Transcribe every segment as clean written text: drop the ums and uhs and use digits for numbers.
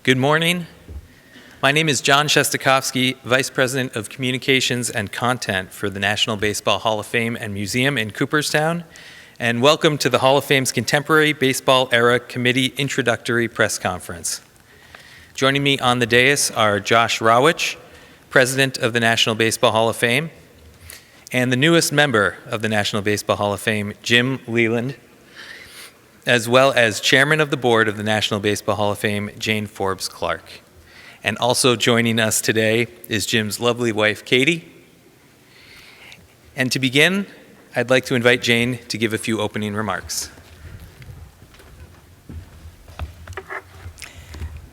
Good morning. My name is John Shestakovsky, Vice President of Communications and Content for the National Baseball Hall of Fame and Museum in Cooperstown, and welcome to the Hall of Fame's Contemporary Baseball Era Committee Introductory Press Conference. Joining me on the dais are Josh Rawitch, President of the National Baseball Hall of Fame, and the newest member of the National Baseball Hall of Fame, Jim Leyland, as well as Chairman of the Board of the National Baseball Hall of Fame, Jane Forbes Clark. And also joining us today is Jim's lovely wife, Katie. And to begin, I'd like to invite Jane to give a few opening remarks.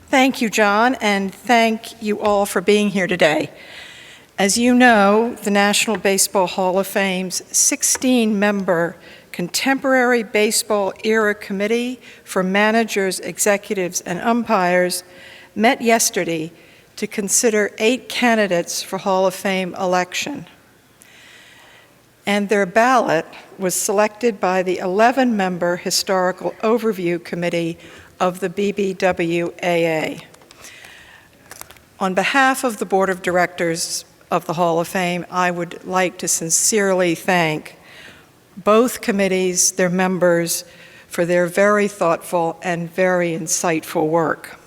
Thank you, John, and thank you all for being here today. As you know, the National Baseball Hall of Fame's 16-member Contemporary Baseball Era Committee for Managers, Executives, and Umpires met yesterday to consider 8 candidates for Hall of Fame election. And their ballot was selected by the 11-member Historical Overview Committee of the BBWAA. On behalf of the Board of Directors of the Hall of Fame, I would like to sincerely thank both committees, their members, for their very thoughtful and very insightful work.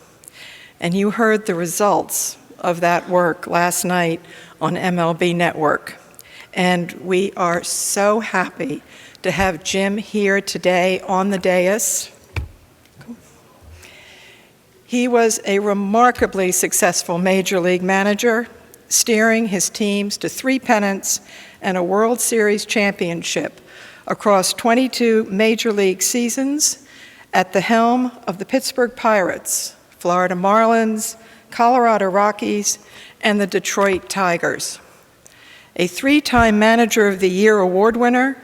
And you heard the results of that work last night on MLB Network. And we are so happy to have Jim here today on the dais. He was a remarkably successful Major League manager, steering his teams to 3 pennants and a World Series championship across 22 Major League seasons at the helm of the Pittsburgh Pirates, Florida Marlins, Colorado Rockies, and the Detroit Tigers. A 3-time Manager of the Year award winner,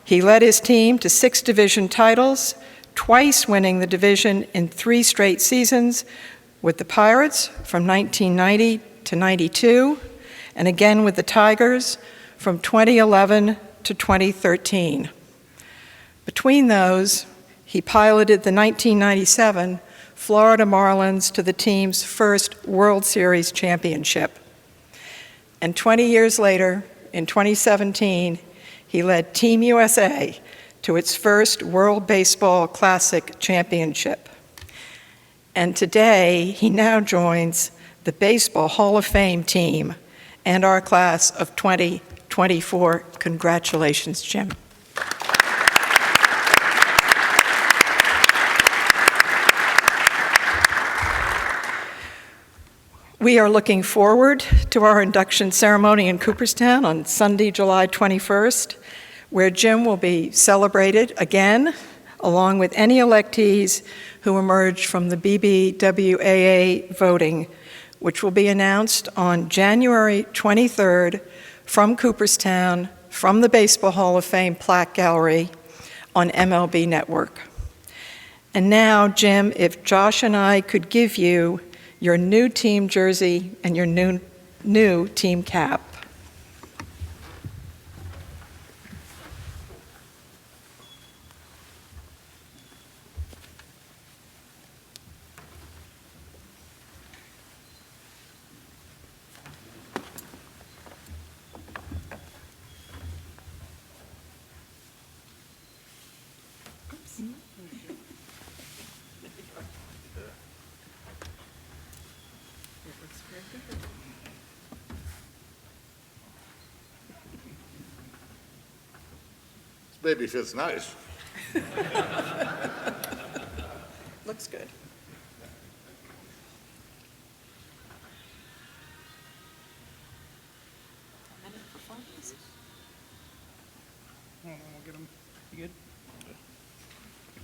he led his team to 6 division titles, twice winning the division in 3 straight seasons with the Pirates from 1990 to 92, and again with the Tigers from 2011 to 2013. Between those, he piloted the 1997 Florida Marlins to the team's first World Series championship. And 20 years later, in 2017, he led Team USA to its first World Baseball Classic championship. And today, he now joins the Baseball Hall of Fame team and our class of 2024. Congratulations, Jim. We are looking forward to our induction ceremony in Cooperstown on Sunday, July 21st, where Jim will be celebrated again, along with any electees who emerge from the BBWAA voting, which will be announced on January 23rd from Cooperstown, from the Baseball Hall of Fame Plaque Gallery on MLB Network. And now, Jim, if Josh and I could give you your new team jersey and your new team cap. Baby fits nice. Looks good. We'll get them. You good?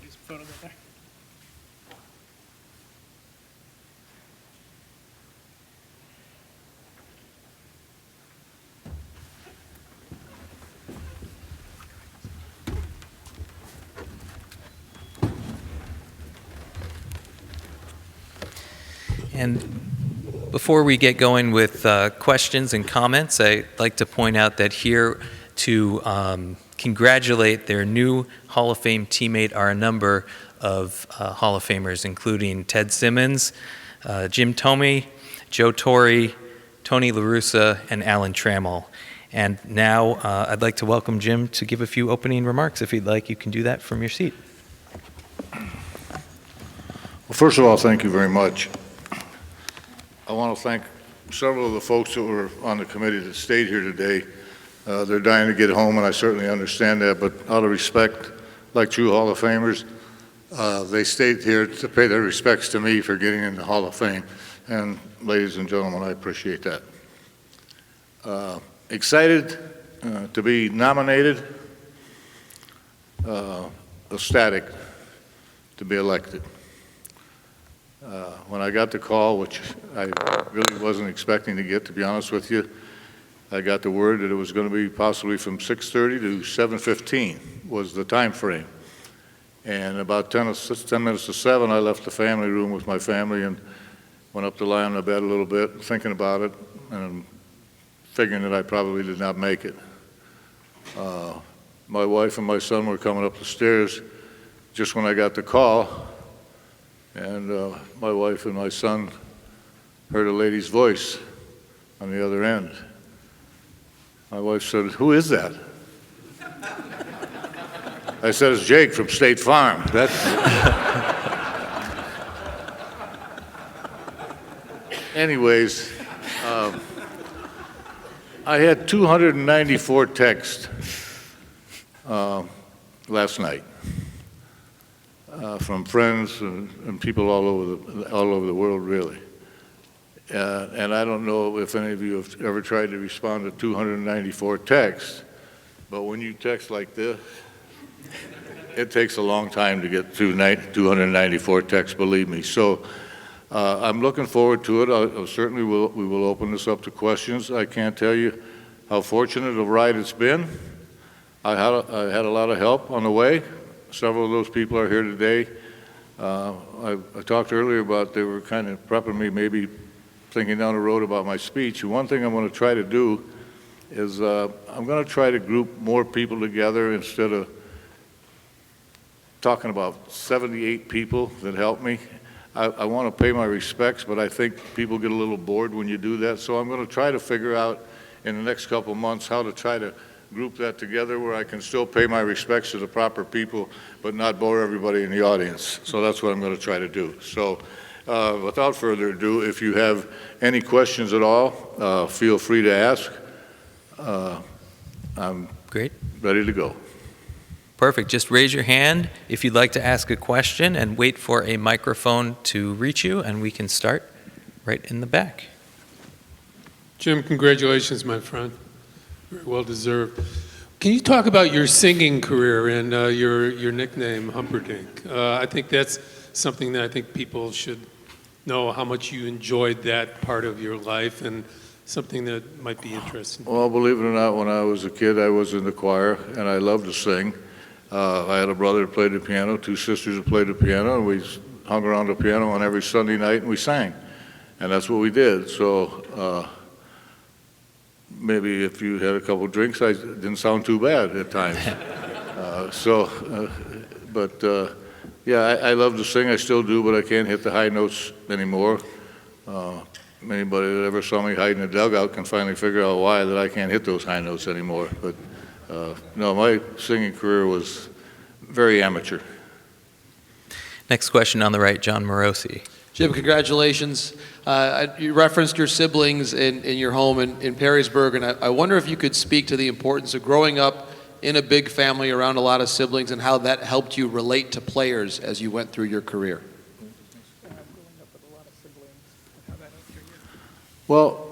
Do some photos up there. And before we get going with questions and comments, I'd like to point out that here to congratulate their new Hall of Fame teammate are a number of Hall of Famers, including Ted Simmons, Jim Thome, Joe Torre, Tony La Russa, and Alan Trammell. And now I'd like to welcome Jim to give a few opening remarks. If he'd like, you can do that from your seat. Well, first of all, thank you very much. I want to thank several of the folks that were on the committee that stayed here today. They're dying to get home, and I certainly understand that, but out of respect, like true Hall of Famers, they stayed here to pay their respects to me for getting in the Hall of Fame. And ladies and gentlemen, I appreciate that. Excited to be nominated, ecstatic to be elected. When I got the call, which I really wasn't expecting to get, to be honest with you, I got the word that it was going to be possibly from 6:30 to 7:15 was the time frame. And about 10 minutes to 7, I left the family room with my family and went up to lie on the bed a little bit, thinking about it, and figuring that I probably did not make it. My wife and my son were coming up the stairs just when I got the call, and my wife and my son heard a lady's voice on the other end. My wife said, "Who is that?" I said, "It's Jake from State Farm." Anyways, I had 294 texts last night from friends and people all over the world, really. And I don't know if any of you have ever tried to respond to 294 texts, but when you text like this, it takes a long time to get through 294 texts, believe me. So I'm looking forward to it. We will open this up to questions. I can't tell you how fortunate a ride it's been. I had a lot of help on the way. Several of those people are here today. I talked earlier about they were kind of prepping me, maybe thinking down the road about my speech. And one thing I'm going to try to do is I'm going to try to group more people together instead of talking about 78 people that helped me. I want to pay my respects, but I think people get a little bored when you do that. So I'm going to try to figure out in the next couple of months how to try to group that together where I can still pay my respects to the proper people, but not bore everybody in the audience. So that's what I'm going to try to do. So without further ado, if you have any questions at all, feel free to ask. I'm Great. ready to go. Perfect. Just raise your hand if you'd like to ask a question and wait for a microphone to reach you, and we can start right in the back. Jim, congratulations, my friend. Very well deserved. Can you talk about your singing career and your nickname, Humperdinck? I think that's something that I think people should know how much you enjoyed that part of your life and something that might be interesting. Well, believe it or not, when I was a kid, I was in the choir, and I loved to sing. I had a brother that played the piano, two sisters that played the piano, and we hung around the piano on every Sunday night, and we sang. And that's what we did. So maybe if you had a couple drinks, I didn't sound too bad at times. Yeah, I love to sing. I still do, but I can't hit the high notes anymore. Anybody that ever saw me hide in a dugout can finally figure out why that I can't hit those high notes anymore. But no, my singing career was very amateur. Next question on the right, John Morosi. Jim, congratulations. You referenced your siblings in your home in Perrysburg, and I wonder if you could speak to the importance of growing up in a big family around a lot of siblings and how that helped you relate to players as you went through your career. Well,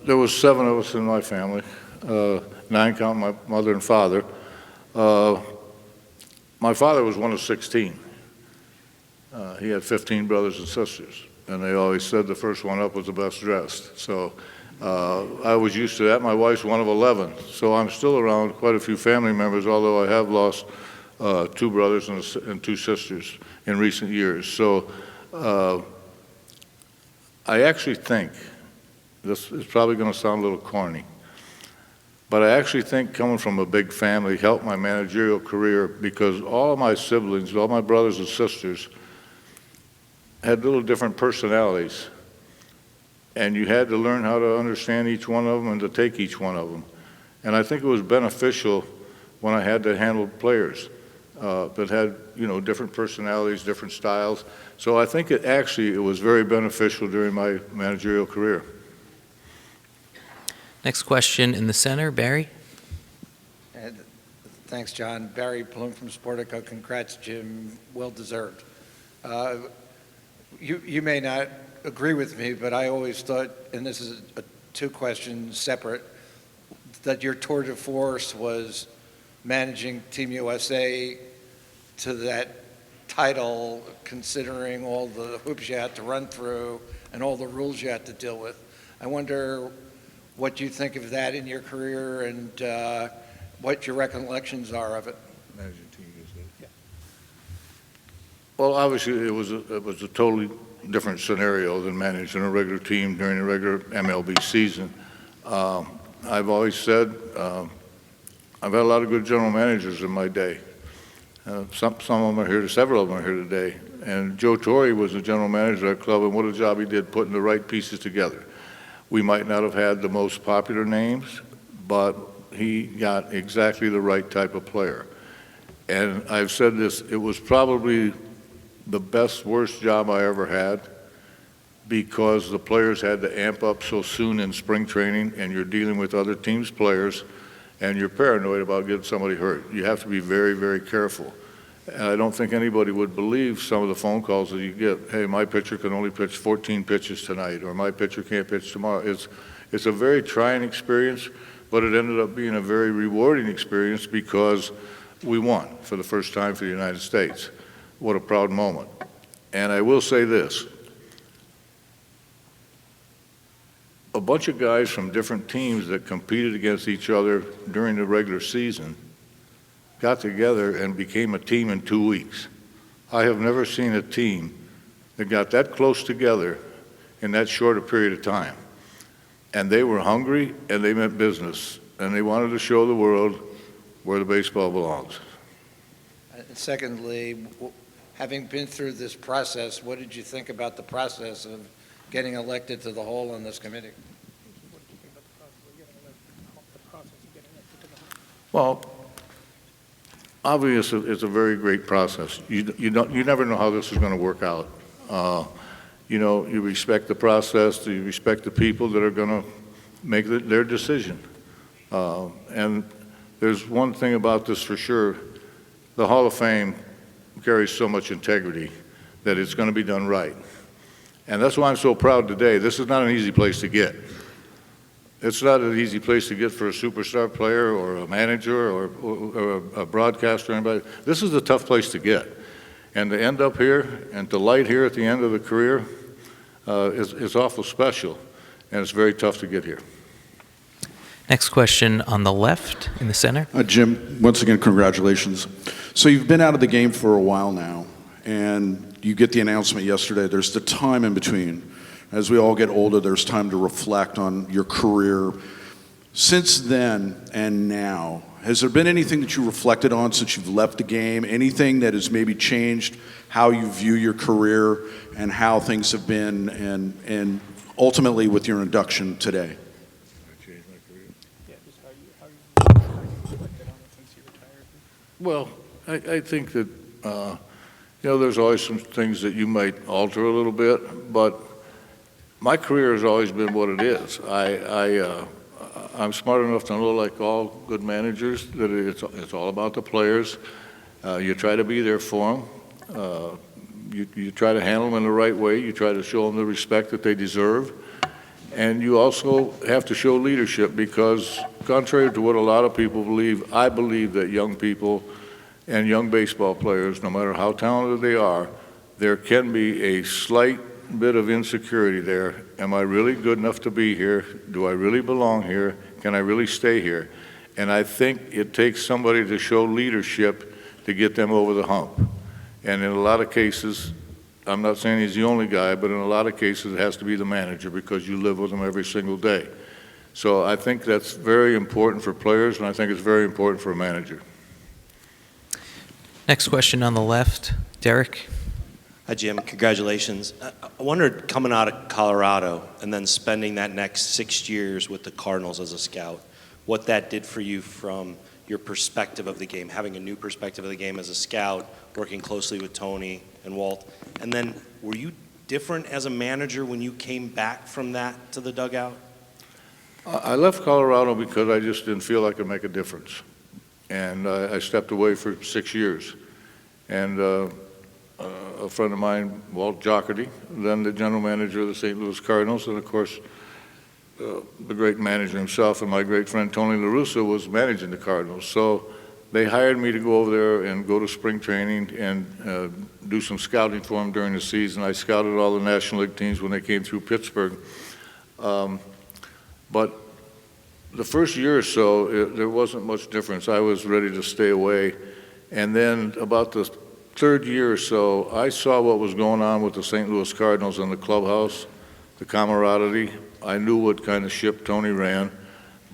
there was 7 of us in my family, 9 counting my mother and father. My father was one of 16. He had 15 brothers and sisters, and they always said the first one up was the best dressed. So I was used to that. My wife's one of 11, so I'm still around quite a few family members, although I have lost 2 brothers and 2 sisters in recent years. So I actually think, this is probably going to sound a little corny, but I actually think coming from a big family helped my managerial career because all of my siblings, all my brothers and sisters, had little different personalities, and you had to learn how to understand each one of them and to take each one of them. And I think it was beneficial when I had to handle players that had, different personalities, different styles. So I think it was very beneficial during my managerial career. Next question in the center, Barry. Thanks, John. Barry Bloom from Sportico. Congrats, Jim. Well deserved. You may not agree with me, but I always thought, and this is two questions separate, that your tour de force was managing Team USA to that title, considering all the hoops you had to run through and all the rules you had to deal with. I wonder what you think of that in your career and what your recollections are of it. Managing Team USA. Well, obviously, it was a totally different scenario than managing a regular team during a regular MLB season. I've always said I've had a lot of good general managers in my day. Some of them are here, several of them are here today. And Joe Torre was the general manager of that club, and what a job he did putting the right pieces together. We might not have had the most popular names, but he got exactly the right type of player. And I've said this, it was probably the best, worst job I ever had, because the players had to amp up so soon in spring training, and you're dealing with other teams' players, and you're paranoid about getting somebody hurt. You have to be very, very careful. And I don't think anybody would believe some of the phone calls that you get. Hey, my pitcher can only pitch 14 pitches tonight, or my pitcher can't pitch tomorrow. It's a very trying experience, but it ended up being a very rewarding experience because we won for the first time for the United States. What a proud moment. And I will say this. A bunch of guys from different teams that competed against each other during the regular season got together and became a team in 2 weeks. I have never seen a team that got that close together in that short a period of time. And they were hungry and they meant business. And they wanted to show the world where the baseball belongs. Secondly, having been through this process, what did you think about the process of getting elected to the whole on this committee? Well, obviously, it's a very great process. You never know how this is going to work out. You respect the process, you respect the people that are going to make their decision. And there's one thing about this for sure. The Hall of Fame carries so much integrity that it's going to be done right. And that's why I'm so proud today. This is not an easy place to get. It's not an easy place to get for a superstar player or a manager or a broadcaster or anybody. This is a tough place to get. And to end up here and to light here at the end of the career is awful special. And it's very tough to get here. Next question on the left in the center. Jim, once again, congratulations. So you've been out of the game for a while now, and you get the announcement yesterday. There's the time in between. As we all get older, there's time to reflect on your career. Since then and now, has there been anything that you reflected on since you've left the game? Anything that has maybe changed how you view your career and how things have been, and ultimately with your induction today? Yeah, just how you reflected on it since you retired. Well, I think that, there's always some things that you might alter a little bit, but my career has always been what it is. I'm smart enough to know, like all good managers, that it's all about the players. You try to be there for them. You try to handle them in the right way. You try to show them the respect that they deserve. And you also have to show leadership because, contrary to what a lot of people believe, I believe that young people and young baseball players, no matter how talented they are, there can be a slight bit of insecurity there. Am I really good enough to be here? Do I really belong here? Can I really stay here? And I think it takes somebody to show leadership to get them over the hump. And in a lot of cases, I'm not saying he's the only guy, but in a lot of cases it has to be the manager because you live with them every single day. So I think that's very important for players, and I think it's very important for a manager. Next question on the left, Derek. Hi, Jim. Congratulations. I wondered, coming out of Colorado and then spending that next 6 years with the Cardinals as a scout, what that did for you from your perspective of the game, having a new perspective of the game as a scout, working closely with Tony and Walt. And then were you different as a manager when you came back from that to the dugout? I left Colorado because I just didn't feel I could make a difference. And I stepped away for 6 years. And a friend of mine, Walt Jocketty, then the general manager of the St. Louis Cardinals, and of course, the great manager himself and my great friend Tony La Russa was managing the Cardinals. So they hired me to go over there and go to spring training and do some scouting for them during the season. I scouted all the National League teams when they came through Pittsburgh. But the first year or so, there wasn't much difference. I was ready to stay away. And then about the third year or so, I saw what was going on with the St. Louis Cardinals in the clubhouse, the camaraderie. I knew what kind of ship Tony ran,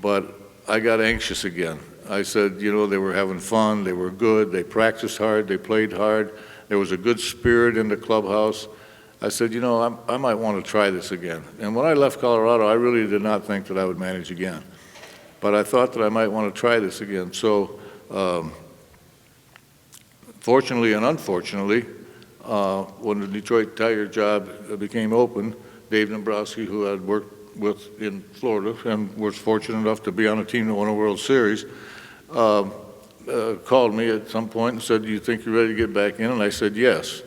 but I got anxious again. I said, you know, they were having fun, they were good, they practiced hard, they played hard, there was a good spirit in the clubhouse. I said, you know, I might want to try this again. And when I left Colorado, I really did not think that I would manage again. But I thought that I might want to try this again. So, fortunately and unfortunately, when the Detroit Tiger job became open, Dave Dombrowski, who I'd worked with in Florida and was fortunate enough to be on a team that won a World Series, called me at some point and said, do you think you're ready to get back in? And I said, yes.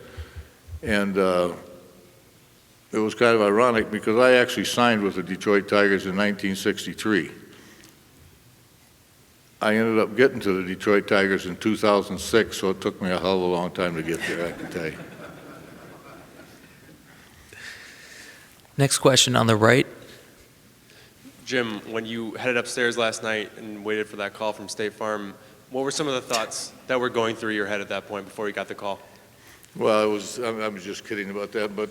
And it was kind of ironic because I actually signed with the Detroit Tigers in 1963. I ended up getting to the Detroit Tigers in 2006, so it took me a hell of a long time to get there, I can tell you. Next question on the right. Jim, when you headed upstairs last night and waited for that call from State Farm, what were some of the thoughts that were going through your head at that point before you got the call? Well, I was just kidding about that, but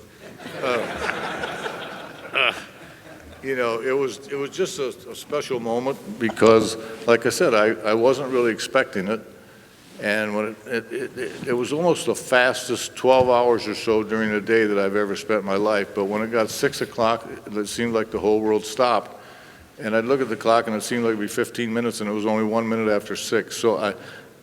you know, it was just a special moment because, like I said, I wasn't really expecting it, and when it was almost the fastest 12 hours or so during the day that I've ever spent in my life. But when it got 6 o'clock, it seemed like the whole world stopped, and I'd look at the clock and it seemed like it'd be 15 minutes, and it was only 1 minute after 6. So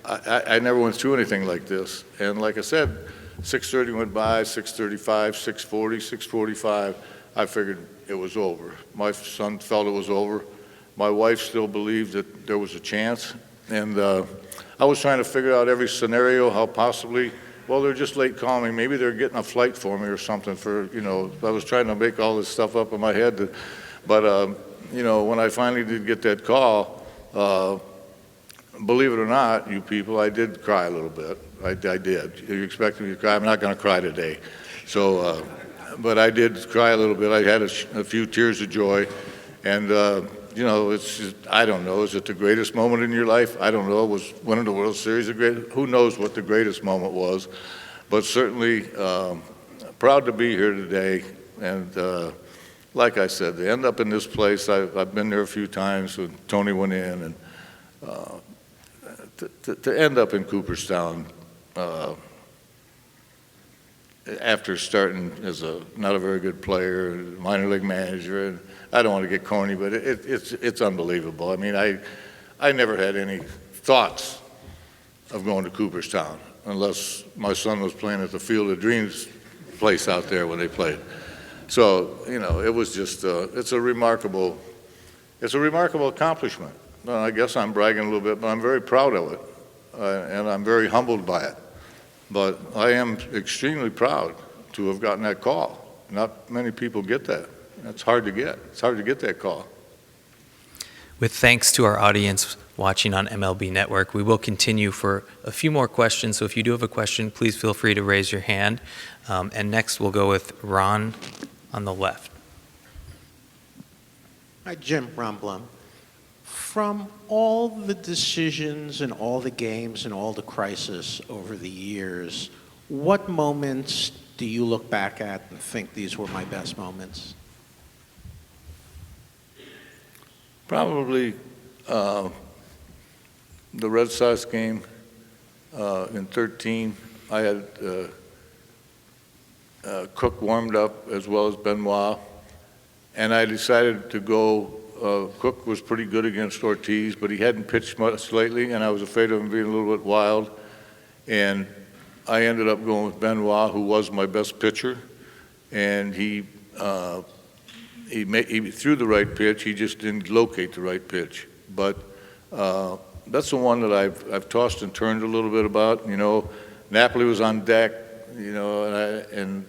I never went through anything like this, and like I said, 6:30 went by, 6:35, 6:40, 6:45. I figured it was over. My son felt it was over. My wife still believed that there was a chance. And I was trying to figure out every scenario, how possibly, well, they're just late calling me. Maybe they're getting a flight for me or something for, you know, I was trying to make all this stuff up in my head. But, you know, when I finally did get that call, believe it or not, you people, I did cry a little bit. I did. You expect me to cry? I'm not going to cry today. So, but I did cry a little bit. I had a few tears of joy. And, you know, it's just, I don't know. Is it the greatest moment in your life? I don't know. Was winning the World Series a great? Who knows what the greatest moment was? But certainly proud to be here today. And like I said, to end up in this place, I've been there a few times when Tony went in. And to end up in Cooperstown, after starting as not a very good player, minor league manager, and I don't want to get corny, but it's unbelievable. I mean, I never had any thoughts of going to Cooperstown unless my son was playing at the Field of Dreams place out there when they played. So, you know, it was just it's a remarkable accomplishment. Well, I guess I'm bragging a little bit, but I'm very proud of it, and I'm very humbled by it. But I am extremely proud to have gotten that call. Not many people get that. That's hard to get. It's hard to get that call. With thanks to our audience watching on MLB Network, we will continue for a few more questions. So if you do have a question, please feel free to raise your hand. And next we'll go with Ron on the left. Hi, Jim. Ron Blum. From all the decisions and all the games and all the crisis over the years, what moments do you look back at and think these were my best moments? Probably the Red Sox game in 13. I had Cook warmed up as well as Benoit, and I decided to go. Cook was pretty good against Ortiz, but he hadn't pitched much lately, and I was afraid of him being a little bit wild. And I ended up going with Benoit, who was my best pitcher, and he threw the right pitch. He just didn't locate the right pitch. But that's the one that I've tossed and turned a little bit about. You know, Napoli was on deck. You know, and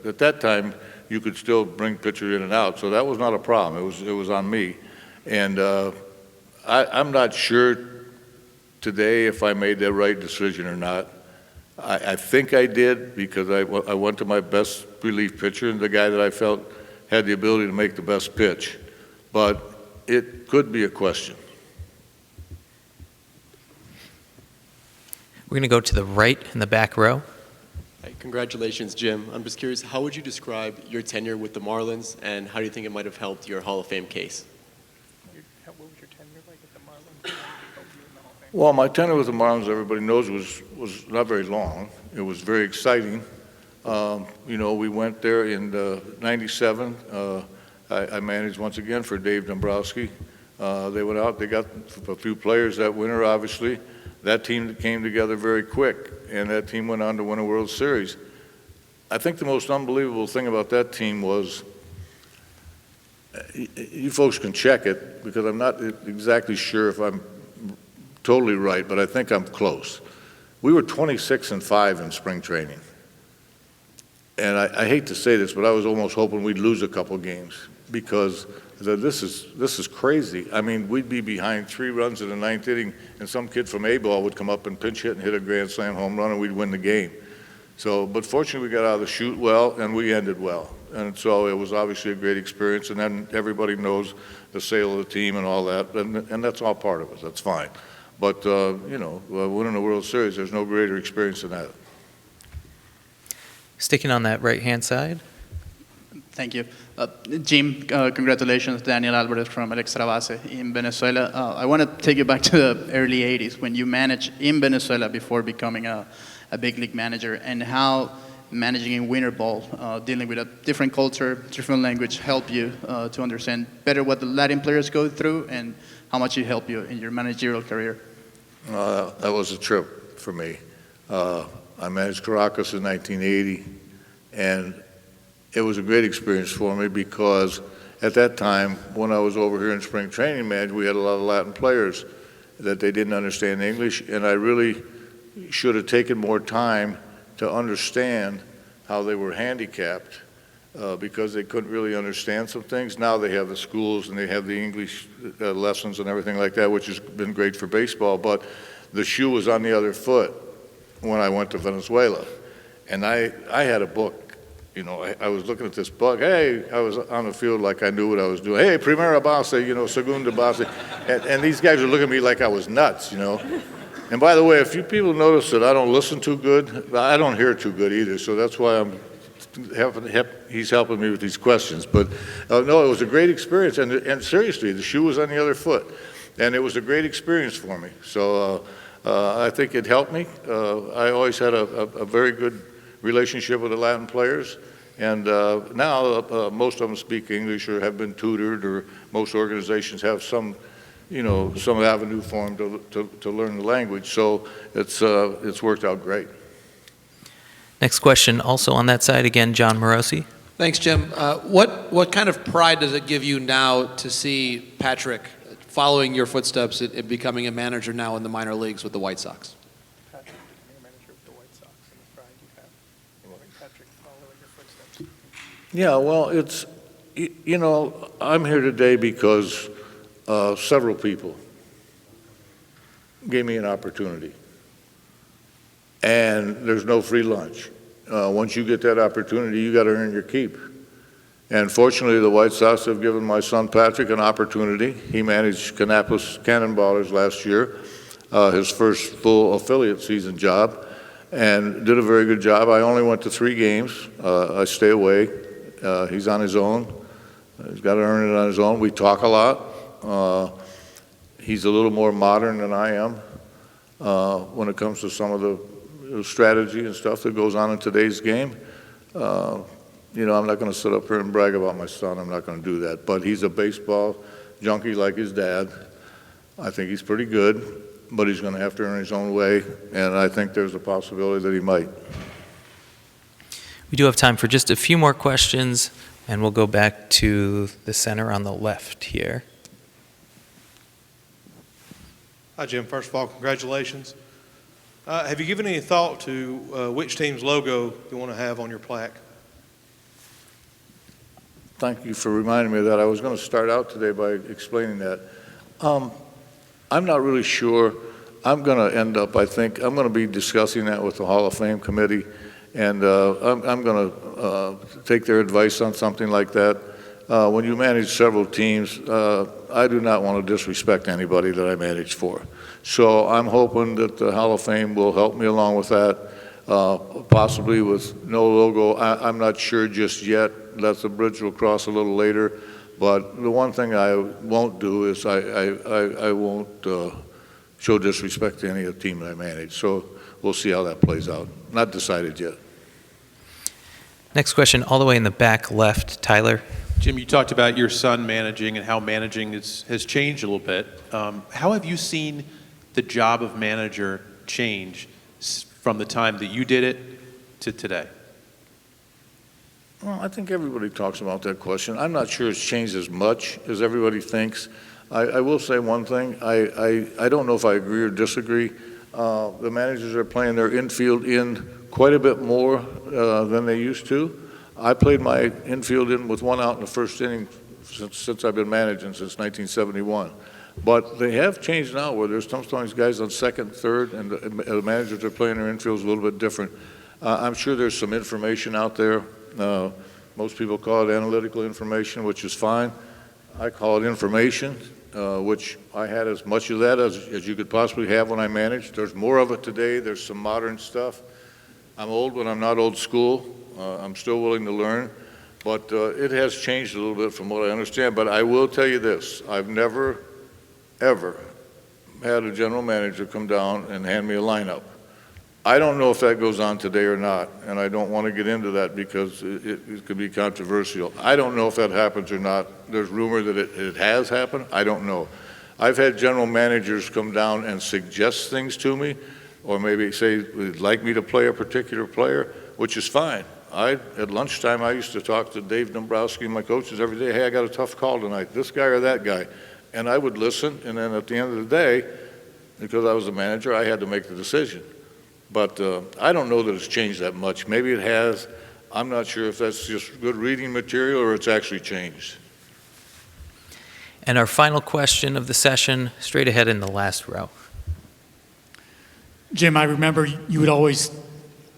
at that time you could still bring pitcher in and out, so that was not a problem. It was on me, and I'm not sure today if I made the right decision or not. I think I did because I went to my best relief pitcher and the guy that I felt had the ability to make the best pitch, but it could be a question. We're going to go to the right in the back row. Hey, congratulations, Jim. I'm just curious, how would you describe your tenure with the Marlins, and how do you think it might have helped your Hall of Fame case? What was your tenure like at the Marlins? Well, my tenure with the Marlins, everybody knows, was not very long. It was very exciting. You know, we went there in '97. I managed once again for Dave Dombrowski. They went out, they got a few players that winter, obviously. That team came together very quick, and that team went on to win a World Series. I think the most unbelievable thing about that team was, you folks can check it, because I'm not exactly sure if I'm totally right, but I think I'm close. We were 26-5 in spring training. And I hate to say this, but I was almost hoping we'd lose a couple games, because this is crazy. I mean, we'd be behind 3 runs in the 9th inning, and some kid from A-ball would come up and pinch hit and hit a grand slam home run, and we'd win the game. So, but fortunately, we got out of the chute well, and we ended well. And so it was obviously a great experience, and then everybody knows the sale of the team and all that, and that's all part of it. That's fine. But, you know, winning a World Series, there's no greater experience than that. Sticking on that right-hand side. Thank you. Jim, congratulations, Daniel Alvarez from El Extra Base in Venezuela. I want to take you back to the early 80s when you managed in Venezuela before becoming a big league manager, and how managing in winter ball, dealing with a different culture, different language, helped you to understand better what the Latin players go through and how much it helped you in your managerial career. That was a trip for me. I managed Caracas in 1980, and it was a great experience for me because at that time, when I was over here in spring training, man, we had a lot of Latin players that they didn't understand English, and I really should have taken more time to understand how they were handicapped because they couldn't really understand some things. Now they have the schools and they have the English lessons and everything like that, which has been great for baseball, but the shoe was on the other foot when I went to Venezuela. And I had a book. You know, I was looking at this book. Hey, I was on the field like I knew what I was doing. Hey, primera base, you know, segunda base. And these guys were looking at me like I was nuts, you know. And by the way, a few people notice that I don't listen too good. I don't hear too good either, so that's why he's helping me with these questions. But no, it was a great experience. And seriously, the shoe was on the other foot. And it was a great experience for me. So I think it helped me. I always had a very good relationship with the Latin players, and now most of them speak English or have been tutored, or most organizations have some, you know, some avenue for them to learn the language. So it's worked out great. Next question, also on that side again, John Morosi. Thanks, Jim. What kind of pride does it give you now to see Patrick following your footsteps in becoming a manager now in the minor leagues with the White Sox? Patrick, becoming a manager with the White Sox, and the pride you have in having Patrick following your footsteps. Yeah, well, it's, you know, I'm here today because several people gave me an opportunity. And there's no free lunch. Once you get that opportunity, you got to earn your keep. And fortunately, the White Sox have given my son Patrick an opportunity. He managed Kannapolis Cannonballers last year, his first full affiliate season job, and did a very good job. I only went to 3 games. I stay away. He's on his own. He's got to earn it on his own. We talk a lot. He's a little more modern than I am when it comes to some of the strategy and stuff that goes on in today's game. You know, I'm not going to sit up here and brag about my son. I'm not going to do that. But he's a baseball junkie like his dad. I think he's pretty good, but he's going to have to earn his own way, and I think there's a possibility that he might. We do have time for just a few more questions, and we'll go back to the center on the left here. Hi, Jim. First of all, congratulations. Have you given any thought to which team's logo you want to have on your plaque? Thank you for reminding me of that. I was going to start out today by explaining that. I'm not really sure. I'm going to end up, I think, I'm going to be discussing that with the Hall of Fame committee, and I'm going to take their advice on something like that. When you manage several teams, I do not want to disrespect anybody that I manage for. So I'm hoping that the Hall of Fame will help me along with that, possibly with no logo. I'm not sure just yet. That the bridge will cross a little later. But the one thing I won't do is I won't show disrespect to any of the team that I manage. So we'll see how that plays out. Not decided yet. Next question, all the way in the back left, Tyler. Jim, you talked about your son managing and how managing has changed a little bit. How have you seen the job of manager change from the time that you did it to today? Well, I think everybody talks about that question. I'm not sure it's changed as much as everybody thinks. I will say one thing. I don't know if I agree or disagree. The managers are playing their infield in quite a bit more than they used to. I played my infield in with one out in the first inning since I've been managing, since 1971. But they have changed now where there's sometimes guys on second, third, and the managers are playing their infields a little bit different. I'm sure there's some information out there. Most people call it analytical information, which is fine. I call it information, which I had as much of that as you could possibly have when I managed. There's more of it today. There's some modern stuff. I'm old, but I'm not old school. I'm still willing to learn. But it has changed a little bit from what I understand. But I will tell you this. I've never, ever had a general manager come down and hand me a lineup. I don't know if that goes on today or not, and I don't want to get into that because it could be controversial. I don't know if that happens or not. There's rumor that it has happened. I don't know. I've had general managers come down and suggest things to me, or maybe say they'd like me to play a particular player, which is fine. At lunchtime, I used to talk to Dave Dombrowski and my coaches every day. Hey, I got a tough call tonight, this guy or that guy. And I would listen, and then at the end of the day, because I was the manager, I had to make the decision. But I don't know that it's changed that much. Maybe it has. I'm not sure if that's just good reading material or it's actually changed. And our final question of the session, straight ahead in the last row. Jim, I remember you would always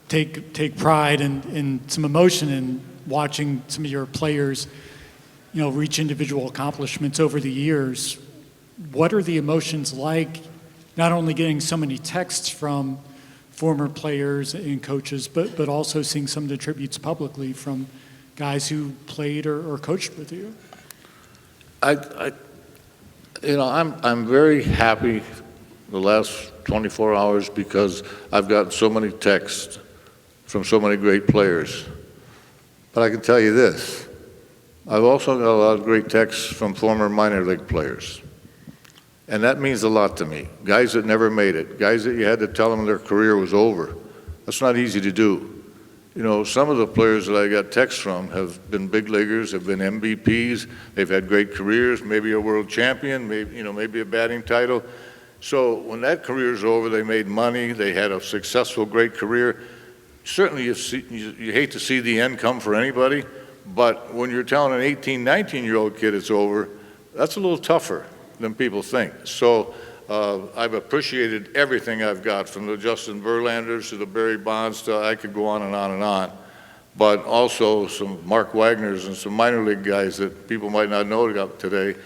take pride and some emotion in watching some of your players, reach individual accomplishments over the years. What are the emotions like, not only getting so many texts from former players and coaches, but also seeing some of the tributes publicly from guys who played or coached with you? I'm very happy the last 24 hours because I've gotten so many texts from so many great players. But I can tell you this, I've also got a lot of great texts from former minor league players. And that means a lot to me. Guys that never made it, guys that you had to tell them their career was over. That's not easy to do. Some of the players that I got texts from have been big leaguers, have been MVPs, they've had great careers, maybe a world champion, maybe a batting title. So when that career's over, they made money, they had a successful, great career. Certainly you hate to see the end come for anybody, but when you're telling an 18, 19-year-old kid it's over, that's a little tougher than people think. So I've appreciated everything I've got, from the Justin Verlanders to the Barry Bonds to, I could go on and on and on. But also some Mark Wagners and some minor league guys that people might not know about today.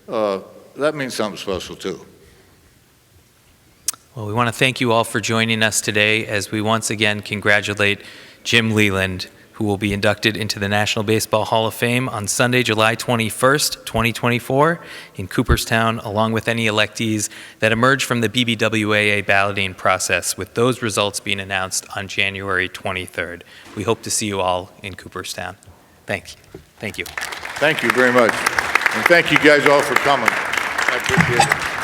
That means something special too. Well, we want to thank you all for joining us today as we once again congratulate Jim Leyland, who will be inducted into the National Baseball Hall of Fame on Sunday, July 21st, 2024, in Cooperstown, along with any electees that emerge from the BBWAA balloting process, with those results being announced on January 23rd. We hope to see you all in Cooperstown. Thank you. Thank you very much. And thank you guys all for coming. I appreciate it.